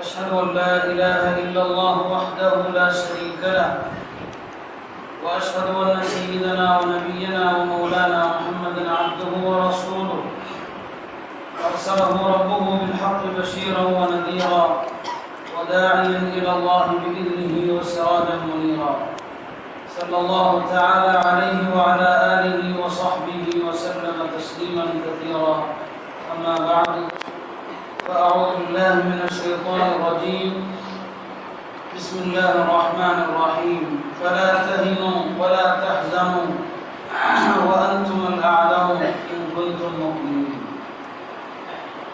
أشهد أن لا إله إلا الله وحده لا شريك له وأشهد أن سيدنا ونبينا ومولانا محمدا عبده ورسوله أرسله ربه بالحق بشيرا ونذيرا وداعيا إلى الله بإذنه وسراجا منيرا صلى الله تعالى عليه وعلى آله وصحبه وسلم تسليما كثيرا أما بعد فأعوذ بالله من الشيطان الرجيم بسم الله الرحمن الرحيم فلا تهنوا ولا تحزنوا وأنتم الأعلون إن كنتم مؤمنين.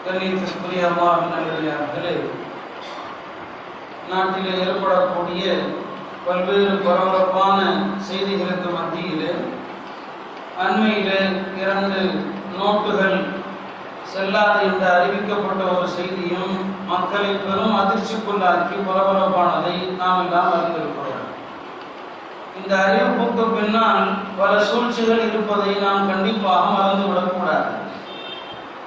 கண்ணியத்திற்குரிய அல்லாஹ்வின் நல்லடியார்களே, நாட்டிலே ஏற்படக்கூடிய பல்வேறு பரபரப்பான செய்திகளுக்கு மத்தியிலே அண்மையிலே 2 நோட்டுகள் செல்லாது என்று அறிவிக்கப்பட்ட ஒரு செய்தியும் மக்களை பெரும் அதிர்ச்சிக்குள்ளாக்கி பரபரப்பானதை நாம் எல்லாம் அறிந்திருக்கிறோம். இந்த அறிவிப்புக்கு பின்னால் பல சூழ்ச்சிகள் இருப்பதை நாம் கண்டிப்பாக மறந்துவிடக்கூடாது.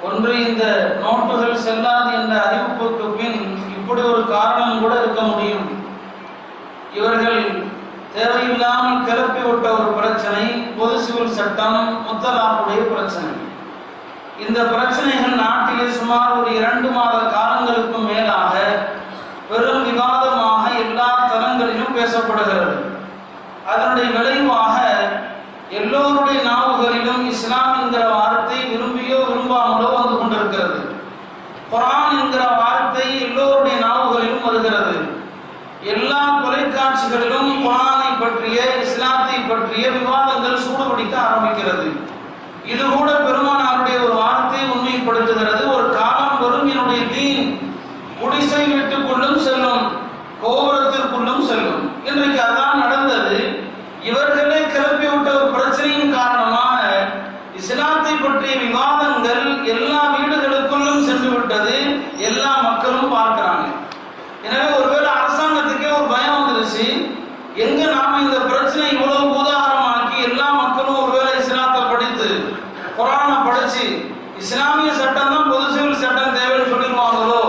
ஒன்று, இந்த நோட்டுகள் செல்லாது என்ற அறிவிப்புக்கு பின் இப்படி ஒரு காரணம் கூட இருக்க முடியும். இவர்கள் தேவையில்லாமல் கிளப்பிவிட்ட ஒரு பிரச்சனை பொது சிவில் சட்டம், முத்தலாக்குடைய பிரச்சனை. இந்த பிரச்சனைகள் நாட்டிலே சுமார் ஒரு 2 மாத காலங்களுக்கு மேலாக பெரும் விவாதமாக எல்லா தளங்களிலும் பேசப்படுகிறது. அதனுடைய விளைவாக எல்லோருடைய நாவுகளிலும் இஸ்லாம் என்கிற வார்த்தை விரும்பியோ விரும்பாமலோ வந்து கொண்டிருக்கிறது. குர்ஆன் என்கிற வார்த்தை எல்லோருடைய நாவுகளிலும் வருகிறது. எல்லா தொலைக்காட்சிகளிலும் குர்ஆனை பற்றிய, இஸ்லாத்தை பற்றிய விவாதங்கள் சூடுபிடிக்க ஆரம்பிக்கிறது. இது கூட பெருமானாருடைய ஒரு வார்த்தை உண்மைப்படுத்துகிறது. ஒரு காலம் வரும், என்னுடைய தீன் குடிசை வீட்டுக்குள்ளும் செல்லும், கோபுரத்திற்குள்ளும் செல்லும். இன்றைக்கு அதான் நடந்தது. இவர்களே கிளப்பிவிட்ட ஒரு பிரச்சனையின் காரணமாக இஸ்லாத்தை பற்றிய விவாதங்கள் எல்லா வீடுகளுக்குள்ளும் சென்று விட்டது. எல்லா மக்களும் பார்க்கிறாங்க. எனவே ஒருவேளை அரசாங்கத்துக்கே ஒரு பயம் வந்துருச்சு, எங்க நாம இந்த பிரச்சனை இவ்வளவு உதாரணமாக்கி எல்லா மக்களும் ஒருவேளை இஸ்லாத்தை படித்து குர்ஆனை படிச்சு இஸ்லாமிய சட்டம் தான் பொது சிவில் சட்டம் தேவைன்னு சொல்லிடுவாங்களோ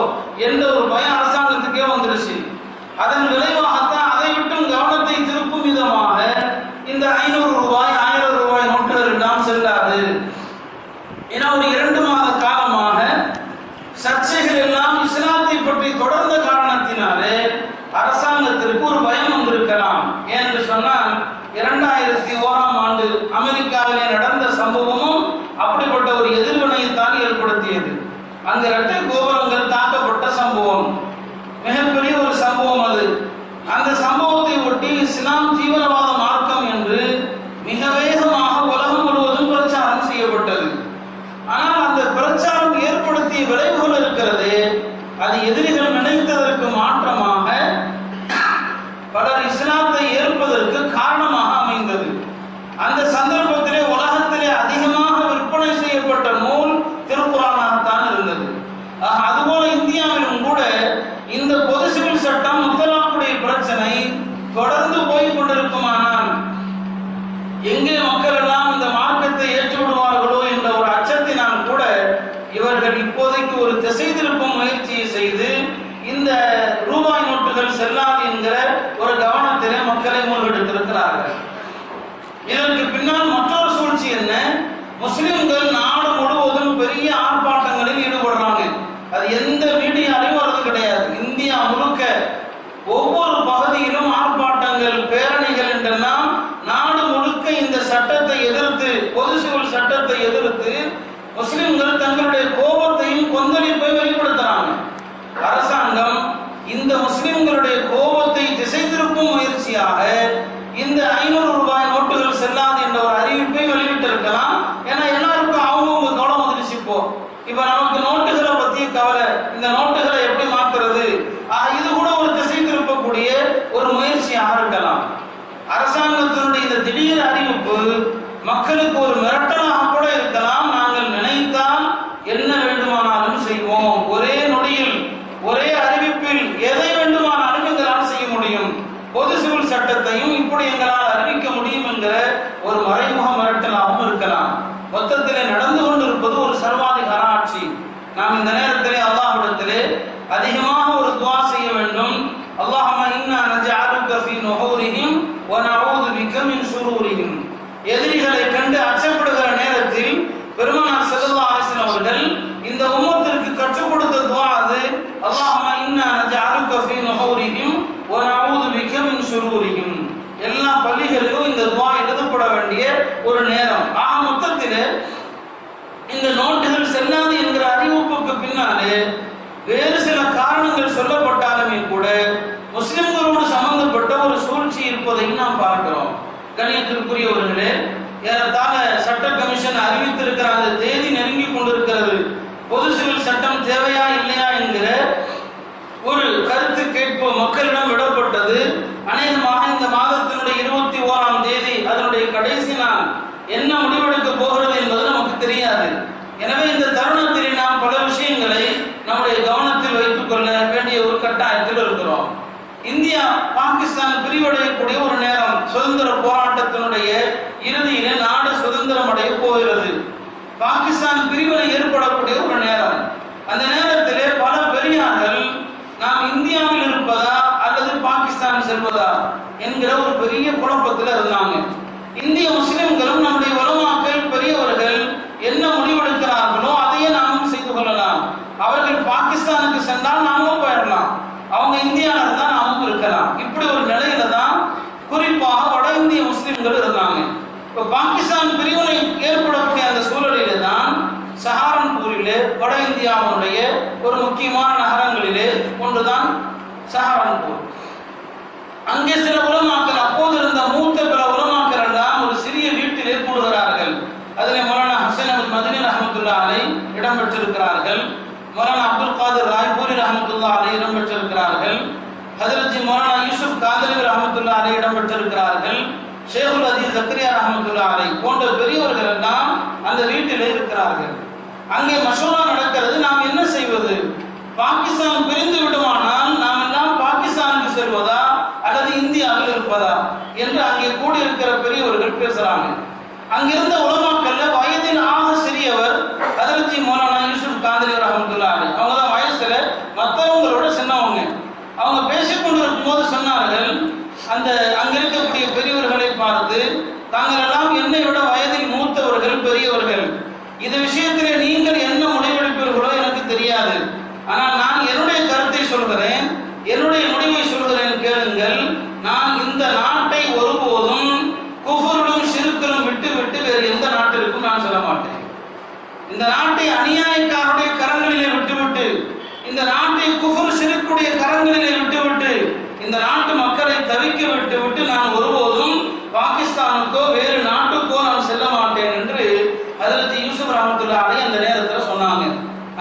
என்ற ஒரு பயம் அரசாங்கத்துக்கே வந்துருச்சு. அதன் விளைவாகத்தான் அதை விட்டும் கவனத்தை திருப்பும் விதமாக இந்த 500 ரூபாய் 1000 ரூபாய் நோட்டுகள் எல்லாம் செல்லாது. ஏன்னா ஒரு 2 மாத காலமாக சர்ச்சைகள் எல்லாம் இஸ்லாத்தை பற்றி தொடர்ந்த காரணத்தினாலே அரசாங்கத்திற்கு ஒரு பயம் வந்திருக்கலாம். ஏனென்று சொன்னால் 2001ஆம் ஆண்டு அமெரிக்காவிலே நடந்த சம்பவமும் அப்படிப்பட்ட ஒரு எதிர்வினையைத்தான் ஏற்படுத்தியது. அங்கு 2 கோபுரங்கள் தாக்கப்பட்ட சம்பவம் மிகப்பெரிய ஒரு சம்பவம். அது அந்த சம்பவத்தை ஒட்டி இஸ்லாம் தீவிரவாத மார்க்கம் என்று மிக வேகமாக உலகம் முழுவதும் பிரச்சாரம் செய்யப்பட்டது. ஆனால் அந்த பிரச்சாரம் ஏற்படுத்திய விளைவுகள் இருக்கிறது, அது எதிரிகள் நினைத்ததற்கு மாற்றமாக பலர் இஸ்லாத்தை ஏற்பதற்கு காரணமாக அமைந்தது. அந்த சந்தர்ப்பத்திலே உலகத்திலே அதிகமாக விற்பனை செய்யப்பட்ட நூல் திருக்குர்ஆனாகத்தான் இருந்தது. அதுபோல இந்தியாவிலும் கூட இந்த பொது சிவில் சட்டம், முத்தலாக்குடைய பிரச்சனை தொடர்ந்து போய் கொண்டிருக்குமானால் எங்கே மக்கள் எல்லாம் இந்த மார்க்கத்தை ஏற்று விடுவார்களோ என்ற ஒரு அச்சத்தினால் கூட இவர்கள் இப்போதைக்கு ஒரு திசை திருப்பும் முயற்சியை செய்து இந்த ரூபாய் நோட்டுகள் செல்லாது என்கிற ஒரு கவனத்திலே மக்களை மூழ்கெடுத்திருக்கிறார்கள். இதற்கு பின்னால் மற்றொரு சூழ்ச்சி என்ன? முஸ்லிம்கள் நாடு முழுவதும் பெரிய ஆர்ப்பாட்டங்களில் ஈடுபடுறாங்க. அது எந்த மீடியாலையும் வரது கிடையாது. இந்தியா முழுக்க ஒவ்வொரு பகுதியிலும் ஆர்ப்பாட்டங்கள், பேரணிகள் என்றெல்லாம் நாடு முழுக்க இந்த சட்டத்தை எதிர்த்து, பொது சிவில் சட்டத்தை எதிர்த்து முஸ்லிம்கள் தங்களுடைய கோபத்தையும் கொந்தளிப்பையும் வெளிப்படுத்துறாங்க. அரசாங்கம் இந்த முஸ்லிம்களுடைய கோபத்தை திசை திருப்பும் முயற்சியாக இந்த 500 ரூபாய் நோட்டுகள் செல்லாது என்ற ஒரு அறிவிப்பை வெளியிட்டிருக்கலாம். ஏன்னா எல்லாருக்கும் அவங்க கவனம் வந்துருச்சு. இப்ப நமக்கு நோட்டுகளை பத்திய கவலை, இந்த நோட்டுகளை எப்படி மாற்றுறது, இது கூட ஒரு திசை திருப்பக்கூடிய ஒரு முயற்சியாக இருக்கலாம். அரசாங்கத்தினுடைய இந்த திடீர் அறிவிப்பு மக்களுக்கு ஒரு மிரட்டலாக கூட இருக்கலாம். நாங்கள் நினைத்தால் என்ன வேண்டுமானாலும் செய்வோம், ஒரே நொடியில் ஒரே அறிவிப்பில் எதை வேண்டுமானாலும் எங்களால் செய்ய முடியும், பொது சிவில் சட்டத்தையும் இப்படி எங்களால் அறிவிக்க முடியும் என்கிற ஒரு மறைமுக மிரட்டலாகவும் இருக்கலாம். மொத்தத்திலே நடந்து கொண்டிருப்பது ஒரு சர்வாதிகார ஆட்சி. நாம் இந்த நேரத்திலே அல்லாஹ்விடத்திலே அதிகமாக ஒரு துஆ வனஊது பிக மின் ஷுரூரிஹிம். எதிரிகளை கண்டு அச்சப்படுகிற நேரத்தில் பெருமானார் ஸல்லல்லாஹு அலைஹி வஸல்லம் அவர்கள் இந்த உம்மத்திற்கு கற்றுக் கொடுத்த துஆ அது. அல்லாஹும்ம இன்னா நஜஅலுக ஃபீ நுஹூரிஹிம் வனஊது பிக மின் ஷுரூரிஹிம். எல்லா பள்ளிகளிலும் இந்த துஆ எழுதப்பட வேண்டிய ஒரு நேரம். ஆக மொத்தத்தில் இந்த நோட்டுகள் செல்லாது என்கிற அறிவிப்புக்கு பின்னாலே வேறு சில காரணங்கள் சொல்லப்பட்டாலுமே கூட முஸ்லிம்களோடு சம்பந்தப்பட்ட ஒரு சூழ்ச்சி இருப்பதை நாம் பார்க்கிறோம். கணியத்திற்குரியவர்களே, ஏறத்தாழ சட்ட கமிஷன் அறிவித்திருக்கிற அந்த தேதி நெருங்கி கொண்டிருக்கிறது. பொது சிவில் சட்டம் தேவையா இல்லையா என்கிற ஒரு கருத்து கேட்பு மக்களிடம் விடப்பட்டது. அநேகமாக இந்த மாதத்தினுடைய 21ஆம் தேதி அதனுடைய கடைசி நாள். என்ன முடிவெடுக்க போகிறது என்பது நமக்கு தெரியாது. எனவே இந்த தருணத்தில் நாம் பல விஷயங்களை நம்முடைய கவனத்தில் வைத்துக் கொள்ள வேண்டிய ஒரு கட்டாயத்தில் இருக்கிறோம். இந்தியா பாகிஸ்தான் பிரிவடையக்கூடிய ஒரு நேரம், சுதந்திர போராட்டத்தினுடைய இறுதியிலே நாடு சுதந்திரம் அடைய போகிறது. பாகிஸ்தான் பிரிவினை ஏற்படக்கூடிய ஒரு நேரம். அந்த நேரத்திலே பல பெரியார்கள் நாம் இந்தியாவில் இருப்பதா அல்லது பாகிஸ்தான் செல்வதா என்கிற ஒரு பெரிய குழப்பத்தில் இருந்தாங்க. இந்திய முஸ்லிம்களும் நம்முடைய உலமாக்கள் பெரியவர்கள் என்ன முடிவெடுக்கிறார்களோ அதையே நாமும் செய்து கொள்ளலாம். அவர்கள் பாகிஸ்தானுக்கு சென்றால் நாமும் போயிடலாம், அவங்க இந்தியாவில் இருந்தால் நாமும் இருக்கலாம். இப்படி ஒரு நிலையில தான் குறிப்பாக வட இந்திய முஸ்லிம்கள் இருந்தாங்க. இப்போ பாகிஸ்தான் பிரிவினை ஏற்படக்கூடிய அந்த சூழலில தான் சஹாரன்பூரிலே, வட இந்தியாவுடைய ஒரு முக்கியமான நகரங்களிலே ஒன்றுதான் சஹாரன்பூர். அங்கே சில உலமாக்கள், அப்போது இருந்த மூத்த பிற உலமாக்கள் எல்லாம் ஒரு சிறிய வீட்டிலே கூடுகிறார்கள். அதில் மௌலானா ஹுசைன் அஹ்மத் மதனி ரஹ்மத்துல்லாஹி அலைஹி இடம்பெற்றிருக்கிறார்கள். மௌலானா அப்துல் காதிர் ராய்பூரி ரஹ்மத்துல்லாஹி அலைஹி இடம்பெற்றிருக்கிறார்கள். ஹஜ்ரத் மௌலானா யூசுப் காதரி ரஹ்மத்துல்லாஹி அலைஹி இடம்பெற்றிருக்கிறார்கள். ஷேகுல் அதீஸ் ஜக்கரியா ரஹ்மத்துல்லாஹி அலைஹி போன்ற பெரியவர்கள் எல்லாம் அந்த வீட்டிலே இருக்கிறார்கள். அங்கே மஷூரா நடக்கிறது. நாம் என்ன செய்வது? பாகிஸ்தான் பிரிந்து விடுமானால் நாம் எல்லாம் பாகிஸ்தானுக்கு செல்வதா அல்லது இந்தியாவில் இருப்பதா என்று அங்கே கூடியிருக்கிற பெரியவர்கள் பேசுறாங்க. அங்கிருந்த உலமாக்கல்ல வயதில் ஆக சிறியவர் ஹஜ்ரத் மௌலானா யூசுப் காதரி ரஹ்மத்துல்லாஹி அலைஹி, அவங்க தான் வயசுல மற்றவங்களோட சின்னவங்க. அவங்க பேசிக்கொண்டிருக்கும் போது சொன்னார்கள், அந்த அங்க இருக்கக்கூடிய பெரியவர்களை பார்த்து, தாங்கள் எல்லாம் என்னை விட வயதில் மூத்தவர்கள், பெரியவர்கள், இந்த விஷயத்திலே நீங்கள் என்ன முடிவெடுப்பீர்களோ எனக்கு தெரியாது. ஆனால் நான் என்னுடைய கருத்தை சொல்கிறேன், என்னுடைய முடிவை சொல்கிறேன், கேளுங்கள். நான் இந்த நாட்டை ஒருபோதும் குஃபுரிலும் ஷிர்கிலும் விட்டு விட்டு வேறு எந்த நாட்டிற்கும் நான் செல்ல மாட்டேன். இந்த நாட்டை அநியாயக்காரருடைய கரங்களிலே விட்டுவிட்டு, இந்த நாட்டை குஃபுர் ஷிர்க்குடைய கரங்களிலே விட்டுவிட்டு, இந்த நாட்டு மக்களை தவிக்க விட்டு விட்டு நான் ஒருபோதும் பாகிஸ்தானுக்கோ வேறு நாட்டுக்கோ நான் செல்ல மாட்டேன் என்று ஹஜ்ரத் யூசுப் ரஹ்மத்துல்லாஹி அலைஹி அந்த நேரத்தில் சொன்னாங்க.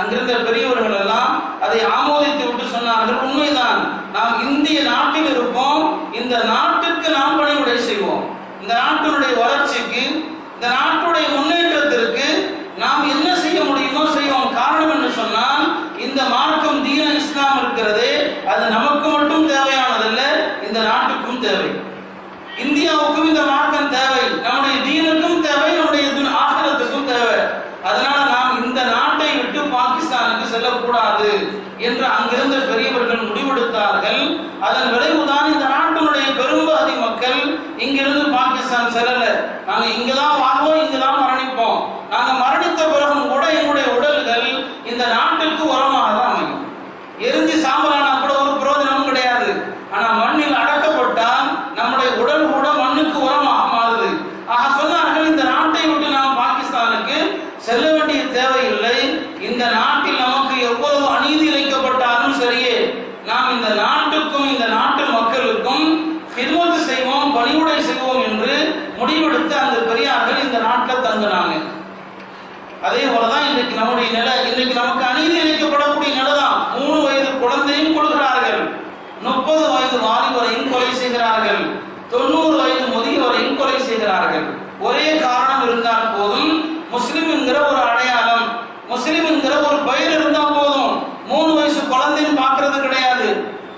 அங்கிருந்த பெரியவர்கள் எல்லாம் அதை ஆமோதித்து விட்டு சொன்னார்கள், உண்மைதான், நாம் இந்திய நாட்டில் இருப்போம், இந்த நாட்டுக்கு நாம் பணிவிடை செய்வோம், இந்த நாட்டினுடைய வளர்ச்சிக்கு, இந்த நாட்டுடைய முன்னேற்றத்திற்கு நாம் என்ன செய்ய முடியுமோ செய்வோம். காரணம் என்று சொன்னால், இந்த மார்க்கம் தீன இஸ்லாம் இருக்கிறதே, அது நமக்கு மட்டும் தேவையானதல்ல, இந்த நாட்டுக்கும் தேவை, இந்தியாவுக்கும் இந்த மார்க்கம் தேவை, நம்முடைய தீனுக்கும் தேவை, நம்முடைய ஆகிரத்துக்கும் தேவை. அதனால நாம் இந்த நாட்டை விட்டு பாகிஸ்தானுக்கு செல்லக்கூடாது என்று அங்கிருந்த பெரியவர்கள் முடிவெடுத்தார்கள். அதன் விளைவுதான் இந்த நாட்டினுடைய பெரும்பாதி மக்கள் இங்கிருந்து பாகிஸ்தான் செல்லல. நாங்க இங்கதான் வாழ்வோம், இங்கதான் மரணிப்போம். நாங்க மரணித்த பிறகும் கூட எங்களுடைய உடல்கள் இந்த நாட்டுக்கு உரமாக தான் அமையும். எரிஞ்சு சாம்பலானா கூட ஒரு பிரயோஜனமும் கிடையாது. ஆனா மண்ணில் அடக்கப்பட்டால் நம்முடைய உடல் கூட மண்ணுக்கு உரமாக மாறுது. ஆக சொன்னார்கள், இந்த நாட்டை விட்டு நாம் பாகிஸ்தானுக்கு செல்ல வேண்டிய தேவையில்லை. இந்த நாட்டில் நமக்கு எவ்வளவு அநீதி இழைக்கப்பட்டாலும் சரியே, நாம் இந்த நாட்டுக்கும் இந்த நாட்டு மக்களுக்கும் ஹித்மத் செய்வோம், பணிவுடை செய்வோம் என்று முடிவெடுத்து அந்த பெரியார்கள் இந்த நாட்டில் தங்கினாங்க. அதே போலதான் இன்றைக்கு நம்முடைய நிலை. இன்றைக்கு நமக்கு அநீதி இழைக்கப்படக்கூடிய நிலைதான். 3 வயது குழந்தையும் கொள்கிறார்கள், 30 வயது வாலிபரையும் கொலை செய்கிறார்கள், 90 வயது முதியவரையும் கொலை செய்கிறார்கள். ஒரே காரணம் இருந்தால் போதும், முஸ்லிம் என்கிற ஒரு அடையாளம், முஸ்லிம் என்கிற ஒரு பெயர் இருந்தால் போதும். 3 வயசு குழந்தையும் பார்க்கிறது கிடையாது,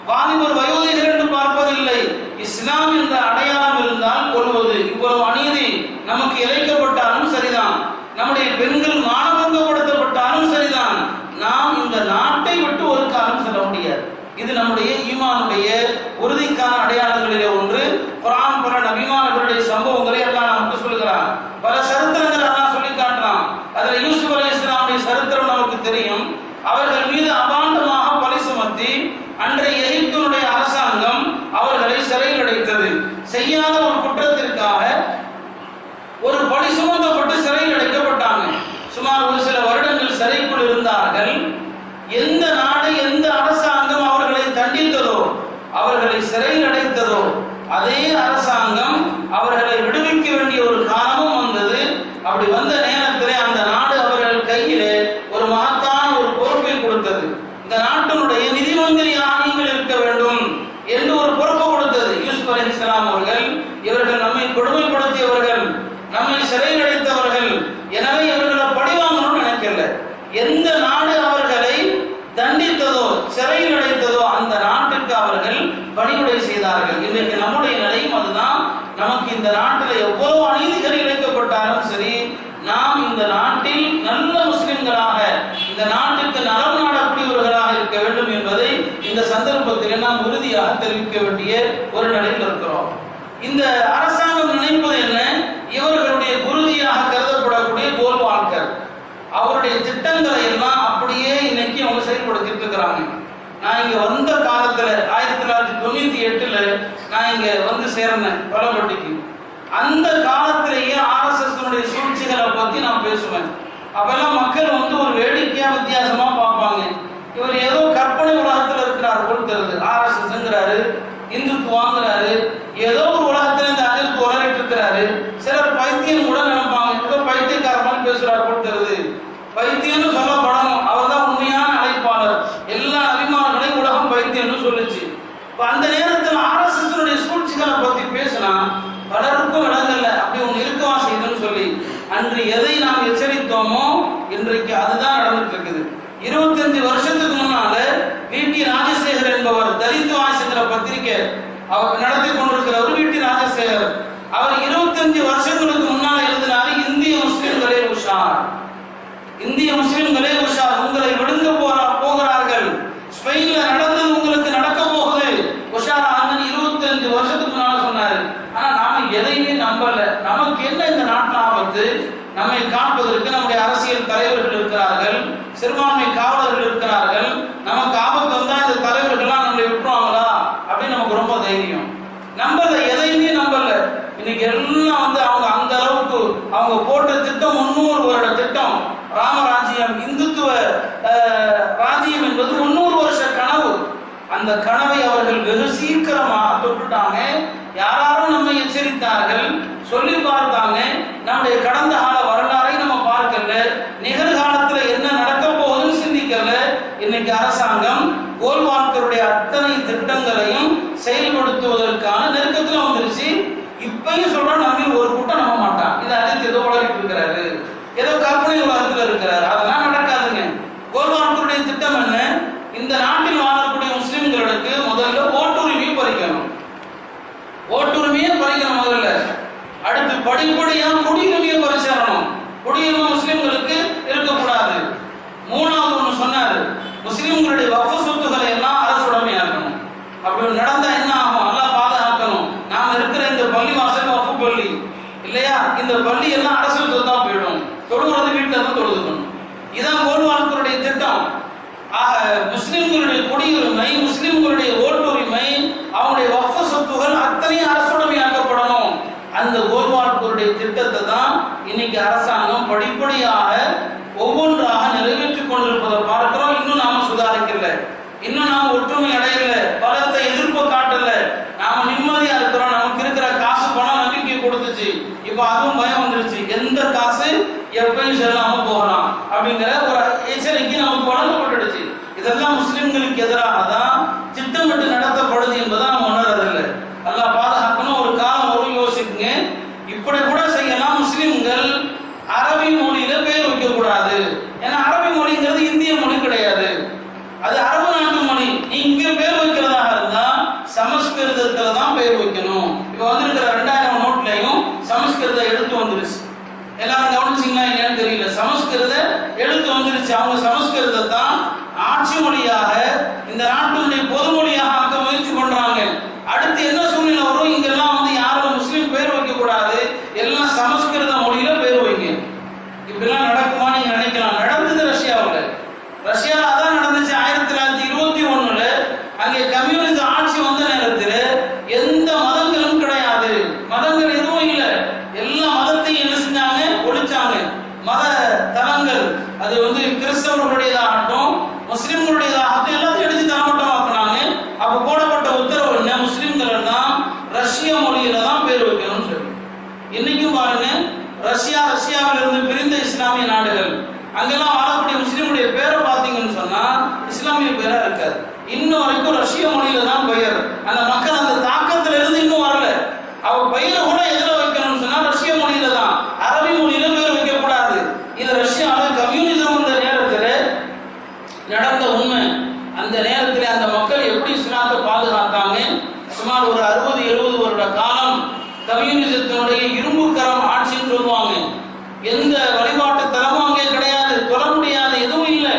வாலிபர் வயோதிகர் என்று பார்ப்பதில்லை. இஸ்லாம் என்ற அடையாளம் இருந்தால் கொள்வது. இவ்வளவு அநீதி நமக்கு இழைக்கப்பட்டாலும் சரிதான், நம்முடைய பெண்கள் மானபங்கப்படுத்தப்பட்டாலும் சரிதான், நாம் இந்த நாட்டை விட்டு ஒரு காலம் செல்ல முடியாது. இது நம்முடைய ஈமானுடைய உறுதிக்கான அடையாளங்களிலே ஒன்று. குர்ஆன் பல தெரியும். அவர்கள் மீது அபாண்டமாக பழி சுமத்தி அன்றைய எகிப்தினுடைய அரசாங்கம் அவர்களை சிறையில் அடைத்தது. செய்யாத ஒரு குற்றத்திற்காக ஒரு பழி சுமத்தப்பட்டு சிறையில் அடைக்கப்பட்டாங்க. சுமார் ஒரு சில வருடங்கள் சிறைக்குள் இருந்தார்கள். எந்த நாடு, எந்த அரசாங்கம் அவர்களை தண்டித்ததோ, அவர்களை சிறையில் அடைத்ததோ, அதே அரசாங்கம் அவர்களை விடுவிக்க வேண்டிய ஒரு காலமும் வந்தது. அப்படி வந்த நேரத்திலே அந்த நாடு அவர்கள் கையிலே ஒரு மகத்தான ஒரு பொறுப்பை கொடுத்தது. இந்த நாட்டினுடைய நிதி மந்திரியாக நீங்கள் இருக்க வேண்டும் என்று ஒரு பொறுப்பு கொடுத்தது. யூசுப் அலைஹிஸ்ஸலாம் அவர்கள், இவர்கள் நம்மை கொடுமைப்படுத்தியவர்கள், நம்மை சிறையில் அடைத்தவர்கள், எனவே இவர்களை பழிவாங்கணும்னு நினைக்கல. எந்த நாடு அவர்களை தண்டித்ததோ, சிறையில் அடைத்ததோ, அந்த நாட்டுக்கு அவர்கள் பணிவுடை செய்தார்கள். இன்றைக்கு நம்முடைய நிலையும் அதுதான். நமக்கு இந்த நாட்டில் எவ்வளவு அநீதிகள் இழைக்கப்பட்டாலும் சரி, நாம் இந்த நாட்டில் நல்ல முஸ்லிம்களாக, இந்த நாட்டுக்கு நலம் நாடக்கூடியவர்களாக இருக்க வேண்டும் என்பதை இந்த சந்தர்ப்பத்தில் நாம் உறுதியாக தெரிவிக்க வேண்டிய ஒரு நிலையில் இருக்கிறோம். இந்த அரசாங்கம் நினைப்பது என்ன? இவர்களுடைய குருஜியாக கருதப்படக்கூடிய கோல்வால்கர், அவருடைய திட்டங்களை எல்லாம் அப்படியே இன்னைக்கு அவங்க செயல்படுத்திட்டு இருக்கிறாங்க. நான் இங்க வந்த காலத்துல 1998 நான் இங்க வந்து சேர்ந்தேன் பலப்பட்டிக்கு. அந்த காலத்திலேயே RSS சூழ்ச்சிகளை பத்தி நான் பேசுவேன். அப்பெல்லாம் மக்கள் வந்து ஒரு வேடிக்கையா வித்தியாசமா பார்ப்பாங்க. இவர் ஏதோ கற்பனை உலகத்துல இருக்கிறார் போல் தெரியுது. RSSங்கிறாரு, இந்துத்துவாங்கிறாரு, ஏதோ ஒரு உலகத்துல இந்த அதிர்ப்பு உலகிட்டு இருக்கிறாரு. சிலர் பைத்தியம் கூட நினைப்பாங்க, ஏதோ பைத்தியக்காரமாக பேசுறார் போல் தெரியுது. பைத்தியம்னு சொல்லப்படணும், அவர் தான் உண்மையான அழைப்பாளர். எல்லா அபிமானங்களையும் உலகம் பைத்தியம்னு சொல்லுச்சு. அந்த நேரத்தில் RSS சூழ்ச்சிகளை பத்தி பேசினா பலருக்கும் விளங்கல. அப்படி ஒன்று இருக்கவா செய்யுதுன்னு சொல்லி அன்று எதை நாம் எச்சரித்தோமோ இன்றைக்கு அதுதான் நடந்துட்டு இருக்குது. 25 வருஷத்துக்கு முன்னால VT ராஜசேகர் என்பவர், தலித் வாய்ஸ்ங்கிற பத்திரிகை அவர் நடத்தி கொண்டிருக்கிறவர் VT ராஜசேகர், அவர் 25 வருஷங்களுக்கு முன்னால் எழுதினார், இந்திய முஸ்லிம்களே உஷார், இந்திய முஸ்லிம்களே உஷார், உங்களை விழுங்க போகிறார்கள், ஸ்பெயின்ல நடந்தது உங்களுக்கு நடக்க போகுது, உஷார் ஆனந்த் 25 வருஷத்துக்கு முன்னால சொன்னாரு. ஆனா நாம எதையுமே நம்பல. நமக்கு என்ன இந்த நாட்டில் ஆபத்து? நம்மை காப்பதற்கு நம்முடைய அரசியல் தலைவர்கள் இருக்கிறார்கள், சிறுபான்மை காவலர்கள் இருக்கிறார்கள். நமக்கு ஆபத்து வந்தா இந்த தலைவர்கள்லாம் நம்மளை விட்டுருவாங்களா அப்படின்னு நமக்கு ரொம்ப தைரியம். நம்பல, எதையுமே நம்பல. இன்னைக்கு எல்லாம் வந்து அவங்க அந்த அளவுக்கு அவங்க போட்ட திட்டம் 300 வருட திட்டம், ராமராஜ்யம், இந்துத்துவ ராஜ்யம் என்பது 300 வருஷ கனவு. அந்த கனவை அவர்கள் வெகு சீக்கிரமாக தொட்டுட்டாங்க. யாரும் நம்மை எச்சரித்தார்கள், சொல்லி பார்த்தாங்க. நம்முடைய கடந்த கால வரலாறை நம்ம பார்க்கல, நிகழ்காலத்துல என்ன நடக்க போகுதுன்னு சிந்திக்கல. இன்னைக்கு அரசாங்கம் கோல்வால்கருடைய அத்தனை திட்டங்களையும் செயல்படுத்துவதற்கான நெருக்கத்துல வந்துருச்சு. இப்பயும் சொல்றோம், நம்ம ஒரு கூட்டம் நம்ப மாட்டான். இதை அடுத்து ஏதோ உலகிட்டு இருக்கிறாரு, ஏதோ கற்பனை உலகத்துல இருக்கிறாரு, அதெல்லாம் நடக்காதுங்க. கோல்வால்கருடைய திட்டம் என்ன? இந்த நாட்டில் வாழக்கூடிய முஸ்லிம்களுக்கு முதல்ல ஓட்டுரிமையை பறிக்கணும், ஓட்டுரிமையை பறிக்கணும் முதல்ல. அடுத்து படிப்படியா குடியுரிமையை பறிச்சிடணும், குடியுரிமை முஸ்லிம்களுக்கு இருக்கக்கூடாது. மூணாவது ஒன்று சொன்னாரு, முஸ்லிம்களுடைய வக்ஃப் சொத்துக்களை எல்லாம் அரசுடைமையாக்கணும். அப்படி நடந்தா என்ன ஆகும்? நல்லா பாதுகாக்கணும். நாம இருக்கிற இந்த பள்ளி வாசல் வக்ஃப் பள்ளி இல்லையா, இந்த பள்ளி எல்லாம் அரசு சொத்தா போயிடும், தொழுகிறது வீட்டில் தான் தொழுதுக்கணும். இதான் கோல்வால்கருடைய திட்டம். ஆக முஸ்லிம்களுடைய குடியுரிமை, முஸ்லிம்களுடைய ஓட்டுரிமை, அவங்களுடைய வக்ஃப் சொத்துகள் அத்தனையும் அரசுடைமையாக்கப்படணும். அந்த கோல்வால்கருடைய திட்டத்தை தான் இன்னைக்கு அரசாங்கம் படிப்படியாக ஒவ்வொன்றாக நிறைவேற்றிக் கொண்டிருப்பதை பார்க்கிறோம். இன்னும் நாம சுதாரிக்கல, இன்னும் நாம ஒற்றுமை அடையல, பலத்தை எதிர்ப்பு காட்டல. நாம நிம்மதியா இருக்கிறோம், நமக்கு இருக்கிற காசு பணம் நம்பிக்கை கொடுத்துச்சு. இப்ப அதுவும் பயம் வந்துருச்சு, எந்த காசு எப்பயும் செல்லாம போகலாம் அப்படிங்கிற ஒரு எச்சரிக்கை நமக்கு வழங்கப்பட்டுடுச்சு. இதெல்லாம் முஸ்லிம்களுக்கு எதிராக தான் திட்டமிட்டு நடத்தப்படுது என்பதை நம்ம உணர்றதில்லை. நல்லா பாதுகாக்கணும். ஒரு காலம் வரும், யோசிக்குங்க. இப்படி கூட செய்யலாம். முஸ்லிம்கள் அரபி மொழியில பேர் வைக்க கூடாது. ஏன்னா அரபி மொழிங்கிறது இந்திய மொழி கிடையாது, அது அரபு நாட்டு மொழி. நீ இங்க பேர் வைக்கிறதாக இருந்தா சமஸ்கிருதத்துல தான் பேர் வைக்கணும். இப்ப வந்திருக்கிற 2000 நோட்லையும் சமஸ்கிருத எழுத்து வந்துருச்சு. எல்லாரும் கவனிச்சிங்களா இல்லையான்னு தெரியல, சமஸ்கிருத எழுத்து வந்துருச்சு. அவங்க சமஸ்கிருதத்தான் ஆட்சி மொழியாக, இந்த நாட்டினுடைய பொது மொழியாக ஆக்க முயற்சி பண்றாங்க. அடுத்து என்ன சூழ்நிலை வரும்? இங்கெல்லாம் வந்து யாரும் முஸ்லீம் பேர் வைக்க கூடாது, எல்லாம் சமஸ்கிருத மொழியில பேர் வைங்க. இப்படிலாம் நடக்குமா நீங்க நினைக்கலாம். நடந்தது ரஷ்யாவில். ரஷ்யாவில் அதான் நடந்துச்சு. 1921ல் அங்கே கம்யூனிஸ்ட் ஆட்சி வந்த நேரத்தில் எந்த மதங்களும் கிடையாது, மதங்கள் எதுவும் இல்லை. எல்லா மதத்தையும் என்ன செஞ்சாங்க, ஒழிச்சாங்க. மத தலங்கள் அது கிறிஸ்தவர்களுடையதாகட்டும் முஸ்லிம்களுடையதாகட்டும் எல்லாத்தையும் எடுத்து தரமட்டமாக்குனாங்க. அப்ப போடப்பட்ட உத்தரவு என்ன, முஸ்லிம்கள் எல்லாம் ரஷ்ய மொழியில தான் பேர் வைக்கணும்னு சொல்லி. இன்னைக்கும் பாருங்க, ரஷ்யாவில் இருந்து பிரிந்த இஸ்லாமிய நாடுகள் அங்கெல்லாம் வாழக்கூடிய முஸ்லிமுடைய பேரை பார்த்தீங்கன்னு சொன்னா இஸ்லாமிய பேரா இருக்காது. இன்னும் வரைக்கும் ரஷ்ய மொழியில தான் பெயர். அந்த மக்கள் அந்த தாக்கத்துல இருந்து இன்னும் வரல. அவ பெயரை கூட எதுல வைக்கணும்னு சொன்னா ரஷ்ய மொழியில தான், அரபி மொழியில பேர் வைக்க கூடாது. இது ரஷ்யாவில் கம்யூனிசம் அந்த நேரத்தில் நடந்த உண்மை. அந்த நேரத்தில் அந்த மக்கள் எப்படி இஸ்லாத்தை பாதுகாத்தாங்க? சுமார் ஒரு 60-70 வருட காலம் கம்யூனிசத்தினுடைய இரும்பு கரம் ஆட்சின்னு சொல்லுவாங்க. எந்த வழிபாட்டு தலமும் அங்கே கிடையாது, தொழ முடியாது, எதுவும் இல்லை.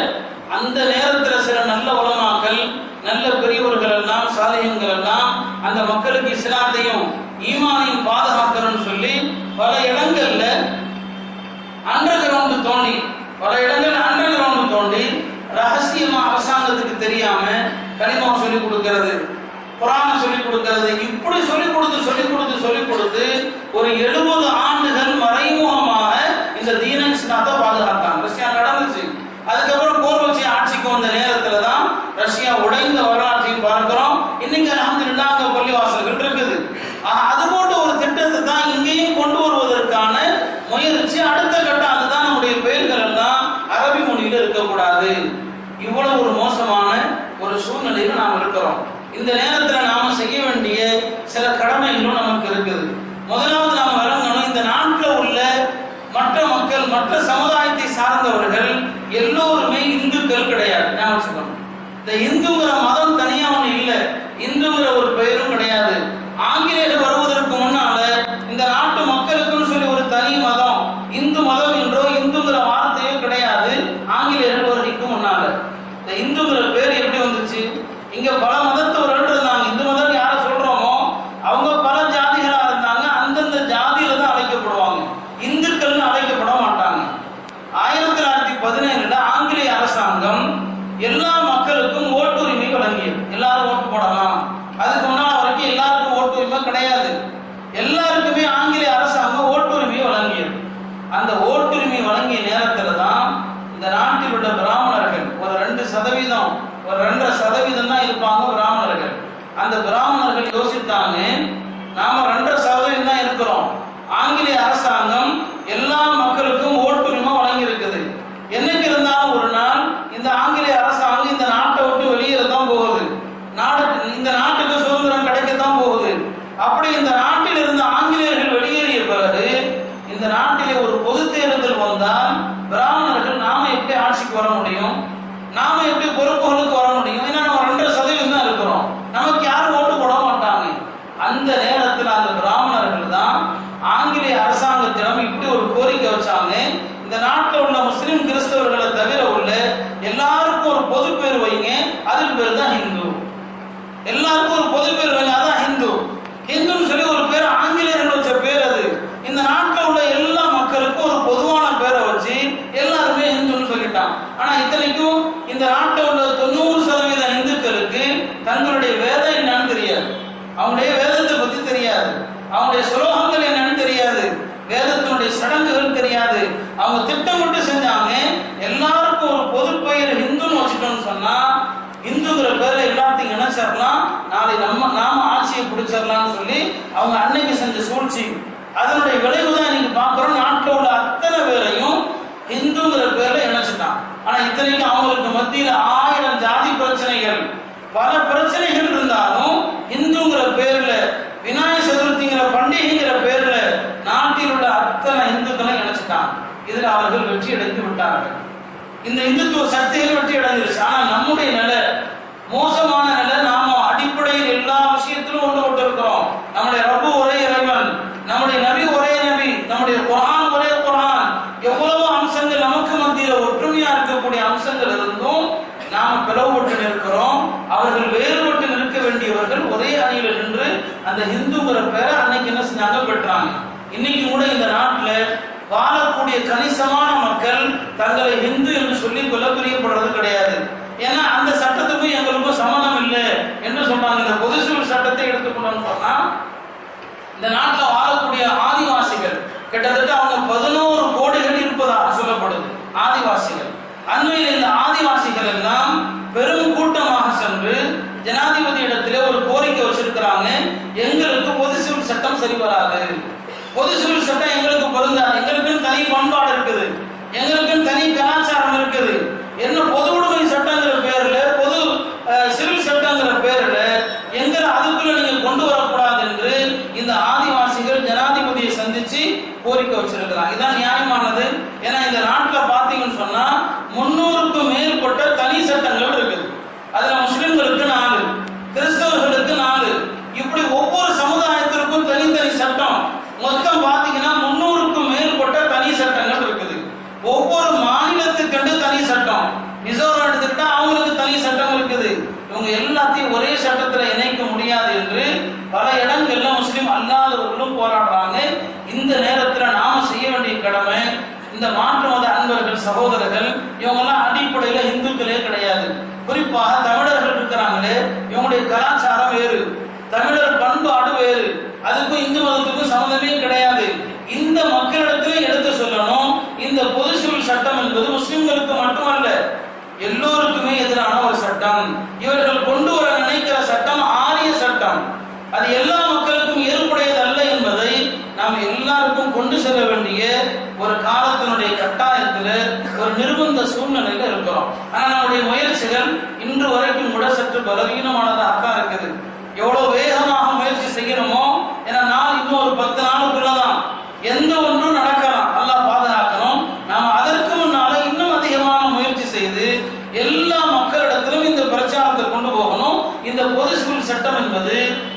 அந்த நேரத்தில் சில நல்ல உலமாக்கள், நல்ல பெரியவர்கள் எல்லாம், சாலிஹீன்கள் எல்லாம் அந்த மக்களுக்கு இஸ்லாத்தையும் ஈமானையும் பாதுகாக்கணும்னு சொல்லி பல இடங்கள்ல அண்டர் கிரவுண்ட் தோண்டி ரகசியமா அரசாங்கத்துக்கு தெரியாம கனிமா சொல்லிக் கொடுக்கிறது, குரானை சொல்லிக் கொடுக்கிறது, இப்படி சொல்லிக் கொடுத்து ஒரு 70 ஆண்டுகள் மறைமுகமாக இந்த தீன இஸ்லாத்தை பாதுகாத்தாங்க. ரஷ்யா நடந்துச்சு. அதுக்கப்புறம் கோர்பச்சி ஆட்சிக்கு வந்த நேரத்துல தான் ரஷ்யா உடைந்த வரலாற்றையும் பார்க்கிறோம். இன்னைக்கு அல்ஹம்துலில்லாஹ் அங்க பள்ளிவாசல்கள் இருக்குது. அது போன்ற ஒரு திட்டத்தை தான் இங்கேயும் கொண்டு வருவதற்கான முயற்சி. அடுத்த கட்டம் அதுதான். நம்முடைய பெயர்கள் எல்லாம் அரபி மொழியில இருக்கக்கூடாது. இவ்வளவு ஒரு மோசமான ஒரு சூழ்நிலையில நாம் இருக்கிறோம். இந்த நேரத்தில் நாம செய்ய வேண்டிய சில கடமைகளும் நமக்கு இருக்குது. முதலாவது நாம் விளங்கணும், இந்த நாட்டில் உள்ள மற்ற மக்கள், மற்ற சமுதாயத்தை சார்ந்தவர்கள் எல்லோருமே இந்துக்கள் கிடையாது. ஞாபகம் வச்சுக்கணும். இந்த இந்துங்கிற மதம் தனியா ஒண்ணு இல்லை, இந்துங்கிற ஒரு பெயரும் கிடையாது. ஆங்கிலேயர் வருவதற்கு முன்னால இந்த நாட்டு மக்களுக்குன்னு சொல்லி ஒரு தனி மதம், இந்து மதம் என்றோ இந்துங்கிற வார்த்தையோ கிடையாது. ஆங்கிலேயர்கள் வருவதற்கு முன்னால இந்த இந்துங்கிற பேர் எப்படி வந்துச்சு? இங்க பல மதத்தவர்கள் இருந்தாங்க. இந்து மதம் யார சொல்றோமோ அவங்க பல ஜாதிகளா இருந்தாங்க. அந்தந்த ஜாதியில தான் அழைக்கப்படுவாங்க, இந்துக்கள்னு அழைக்கப்பட மாட்டாங்க. 1917 ஆங்கிலேய அரசாங்கம் எல்லா மக்களுக்கும் ஓட்டுரிமை வழங்கியது. எல்லாரும் ஓட்டு போடலாம். அதுக்கு முன்னாடி வரைக்கும் எல்லாருக்கும் ஓட்டுரிமை கிடையாது. எல்லாருக்குமே ஆங்கிலேய அரசாங்கம் ஓட்டுரிமை வழங்கியது. அந்த ஓட்டுரிமை வழங்கிய நேரத்துல தான் இந்த நாட்டில் உள்ள பிராமணர்கள் ஒரு 2%, ஒரு 2.5% தான் இருப்பாங்க பிராமணர்கள். அந்த பிராமணர்கள் யோசித்தாங்க, நாம 2.5% தான் இருக்கிறோம். ஆங்கிலேய அரசாங்கம் எல்லா மக்களுக்கும் ஓட்டுரிமை வழங்கி இருக்குது. என்னைக்கு இருந்தாலும் ஒரு நாள் இந்த ஆங்கிலேய அரசாங்கம் இந்த நாட்டை விட்டு வெளியேறதான் போகுது. இந்த நாட்டுக்கு சுதந்திரம் கிடைக்கத்தான் போகுது. அப்படி இந்த நாட்டில் இருந்த ஆங்கிலேயர்கள் வெளியேறிய பிறகு இந்த நாட்டிலே ஒரு பொது தேர்தல் வந்தால் பிராமணர்கள் நாம எப்படி ஆட்சிக்கு வர முடியும், நாம எப்படி பொறுப்புகளுக்கு வர முடியும்? ஏன்னா நம்ம 2% தான் இருக்கிறோம், நமக்கு யாரும் ஓட்டு போட மாட்டாங்க. அந்த நேரத்தில் அந்த பிராமணர்கள் தான் ஆங்கிலேய அரசாங்கத்திடம் இப்படி ஒரு கோரிக்கை வச்சாங்க, இந்த நாட்டில் உள்ள முஸ்லிம் கிறிஸ்தவர்களை தவிர உள்ள எல்லாருக்கும் ஒரு பொது பேர் வைங்க, அதுக்கு பேர் தான் ஹிந்து. எல்லாருக்கும் ஒரு பொது பேர் வைங்க, அதான் ஹிந்து. ஹிந்துன்னு சொல்லி ஒரு பேர் ஆங்கிலேயர்கள் வச்ச பேர் அது. இந்த நாட்டில் உள்ள எல்லா மக்களுக்கும் ஒரு பொதுவான பேரை வச்சு எல்லாருமே ஹிந்துன்னு சொல்லிட்டான். ஆனா இத்தனைக்கும் இந்த நாட்டில் உள்ள 90% இந்துக்களுக்கு தங்களுடைய வேதம் என்னன்னு தெரியாது, அவங்களுடைய வேதத்தை பத்தி தெரியாது, அவங்களுடைய சுலோகங்கள் என்னன்னு தெரியாது, வேதத்தினுடைய சடங்குகள் தெரியாது. அவங்க திட்டமிட்டு செஞ்சாங்க, எல்லாருக்கும் ஒரு பொது பெயர் ஹிந்துன்னு வச்சுட்டோம்னு சொன்னா இந்துங்கிற பேர்ல எல்லாத்தையும் இணைச்சிடலாம், நாளை நாம ஆட்சியை பிடிச்சிடலாம்னு சொல்லி அவங்க அன்னைக்கு செஞ்ச சூழ்ச்சி. அதனுடைய விளைவுதான் இன்னைக்கு பார்க்கிறோம். நாட்டில் உள்ள அத்தனை பேரையும் இந்துங்கிற பேர்ல இணைச்சிட்டான். ஆனா இத்தனைக்கும் அவங்களுக்கு மத்தியில 1000 ஜாதி பிரச்சனைகள், பல பிரச்சனைகள் இருந்தாலும் இந்துங்கிற பேர்ல, விநாயகர் சதுர்த்திங்கிற பண்டிகைங்கிற பேர்ல நாட்டில் உள்ள அத்தனை இந்துக்களை இணைச்சிட்டான். இதுல அவர்கள் வெற்றி அடைந்து விட்டார்கள். இந்த இந்துத்துவ சக்திகள் வெற்றி அடைஞ்சிருச்சு. ஆனா நம்முடைய நிலை மோசமான நிலை. நாம அடிப்படையில் எல்லா விஷயத்திலும் ஒன்றுபட்டு இருக்கிறோம். நம்முடைய ரப்பு ஒரே இறைவன், நம்முடைய நபி ஒரே நபி, நம்முடைய குர்ஆன் ஒரே குர்ஆன். எவ்வளவு அம்சங்கள் நமக்கு மத்தியில் ஒற்றுமையா இருக்கக்கூடிய அம்சங்கள் இருந்தும் நாம பிளவுபட்டு நிற்கிறோம். அவர்கள் வேறுபட்டு நிற்க வேண்டியவர்கள் ஒரே அணியில நின்று அந்த ஹிந்துங்கிற பேரை அன்னைக்கு என்ன செஞ்சாங்க, பெற்றாங்க. இன்னைக்கு கூட இந்த நாட்டில் வாழக்கூடிய கணிசமான மக்கள் தங்களை ஹிந்து என்று சொல்லி சொல்லிக்கொள்ள பிரியப்படுறது கிடையாது. ஏன்னா அந்த சட்டத்துக்கும் எங்களுக்கும் சம்மந்தம் இல்லை என்று சொல்றாங்க. இந்த பொது சிவில் சட்டத்தை எடுத்துக்கணும்னு சொன்னா இந்த நாட்டில் வாழக்கூடிய ஆதிவாசிகள் கிட்டத்தட்ட அவங்க 11 கோடிகள் இருப்பதாக சொல்லப்படுது. ஆதிவாசிகள் அண்மையில் இந்த ஆதிவாசிகள் எல்லாம் பெரும் கூட்டமாக சென்று ஜனாதிபதி இடத்திலே ஒரு கோரிக்கை வச்சிருக்கிறாங்க. எங்களுக்கு பொது சிவில் சட்டம் சரி வராது, பொது சிவில் சட்டம் எங்களுக்கு பொருந்தாது, எங்களுக்குன்னு தனி பண்பாடு இருக்குது, எங்களுக்குன்னு தனி கலாச்சாரம் இருக்குது. என்ன பொது உடைமை சட்டங்கிற பேர்ல பொது சிவில் சட்டங்கிற பேர்ல எங்களை அதுக்குள்ள நீங்க கொண்டு வரக்கூடாது என்று இந்த ஆதிவாசிகள் ஜனாதிபதியை சந்திச்சு கோரிக்கை வச்சிருக்கிறாங்க. இதான் நியாயமானது. ஏன்னா இந்த நாட்டில் பார்த்தீங்கன்னு சொன்னா 300க்கும் மேற்பட்ட தனி சட்டங்கள் இருக்குது. அதுல முஸ்லிம்களுக்கு 4, கிறிஸ்தவர்களுக்கு 4, இப்படி ஒவ்வொரு சமுதாயத்திற்கும் தனித்தனி சட்டம். மொத்தம் பாத்தீங்கன்னா 300க்கும் மேற்பட்ட தனி சட்டங்கள் இருக்குது. ஒவ்வொரு மாநிலத்துக்கு தனி சட்டம். மிசோரம் எடுத்துக்கிட்டா அவங்களுக்கு தனி சட்டம் இருக்குது. இவங்க எல்லாத்தையும் ஒரே சட்டத்துல இணைக்க முடியாது என்று பல இடங்கள்ல முஸ்லிம் அல்லாதவர்களும் போராடுறாங்க. இந்த நேரத்தில் நாம செய்ய வேண்டிய கடமை, இந்த மாற்று மத அன்பர்கள் சகோதரர்கள் இவங்கெல்லாம் அடிப்படையில இந்துக்களே கிடையாது. குறிப்பாக தமிழர்கள் இருக்கிறாங்களே, இவங்களுடைய கலாச்சாரம் வேறு, தமிழர் பண்பாடு வேறு, அதுக்கும் இந்து மதத்துக்கும் சம்மந்தமே கிடையாது. இந்த மக்களிடத்திலே எடுத்து சொல்லணும். இந்த பொது சிவில் சட்டம் என்பது முஸ்லிம்களுக்கு மட்டுமல்ல, எல்லோருக்குமே எதிரான ஒரு சட்டம். இவர்கள் கொண்டு வர நினைக்கிற சட்டம் ஆரிய சட்டம். அது எல்லா மக்களுக்கும் ஏற்புடையது அல்ல என்பதை நாம் எல்லாருக்கும் கொண்டு செல்ல வேண்டிய ஒரு காலத்தினுடைய கட்டாயத்தில் ஒரு நிர்பந்த சூழ்நிலையில இருக்கிறோம். ஆனா நம்முடைய முயற்சிகள் இன்று வரைக்கும் கூட சற்று பலவீனமானதாக தான் இருக்குது. எவ்வளவு வேகமாக முயற்சி செய்யணுமோ, ஏன்னா நாள் இன்னும் ஒரு 10 நாளுக்குள்ளதான் எந்த ஒன்றும் நடக்கலாம். அல்லாஹ் பாதுகாக்கணும். நாம் அதற்கு முன்னால இன்னும் அதிகமான முயற்சி செய்து எல்லா மக்களிடத்திலும் இந்த பிரச்சாரத்தை கொண்டு போகணும். இந்த பொது சிவில் சட்டம் என்பது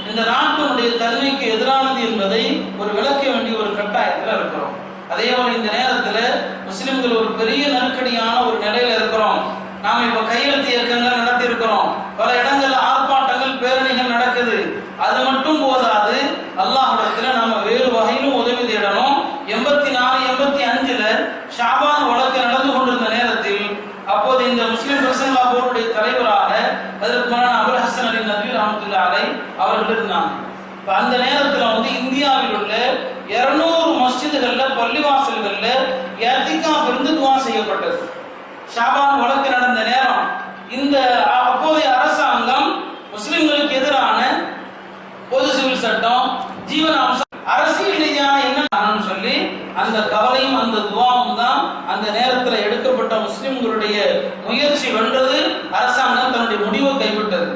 இந்த நாட்டினுடைய தன்மைக்கு எதிரானது என்பதை ஒரு விளக்க வேண்டிய ஒரு கட்டாயத்தில் இருக்கிறோம். அதே போல இந்த நேரத்தில் முஸ்லிம்கள் ஒரு பெரிய நெருக்கடியான ஒரு நிலையில இருக்கிறோம். நாம இப்ப கையெழுத்து இயக்கங்கள் நடத்தி இருக்கிறோம். பல இடங்கள்ல ஆர்ப்பாட்டங்கள் பேரணிகள் நடக்குது. அது மட்டும் போதாது, அல்லாஹ்விடத்துல நாம வேறு வகையிலும் உதவி தேடணும். 84, 85ல ஷாபான் வழக்கு நடந்து கொண்டிருந்த நேரத்தில் அப்போது இந்த முஸ்லிம் பிரசங்கா போர்டுடைய தலைவராக ஹஜ்ரத் மௌலானா அபுல் ஹசன் அலி நத்வி ரஹ்மத்துல்லாஹி அலைஹி அவர்கள் இருந்தாங்க. அந்த நேரத்தில் இந்தியாவில் உள்ள 200 மஸ்ஜிதுகள்ல பள்ளிவாசல்கள்ல இஅ்திகாஃப் இருந்து துஆ செய்யப்பட்டது. ஷாபான் வழக்கு நடந்த நேரம் இந்த அப்போதைய அரசாங்கம் முஸ்லிம்களுக்கு எதிரான பொது சிவில் சட்டம், ஜீவன அம்சம், அரசியல் ரீதியான என்ன சொல்லி அந்த கவலையும் அந்த துவாவும் தான் அந்த நேரத்தில் எடுக்கப்பட்ட முஸ்லிம்களுடைய முயற்சி வென்றது. அரசாங்கம் தன்னுடைய முடிவை கைவிட்டது.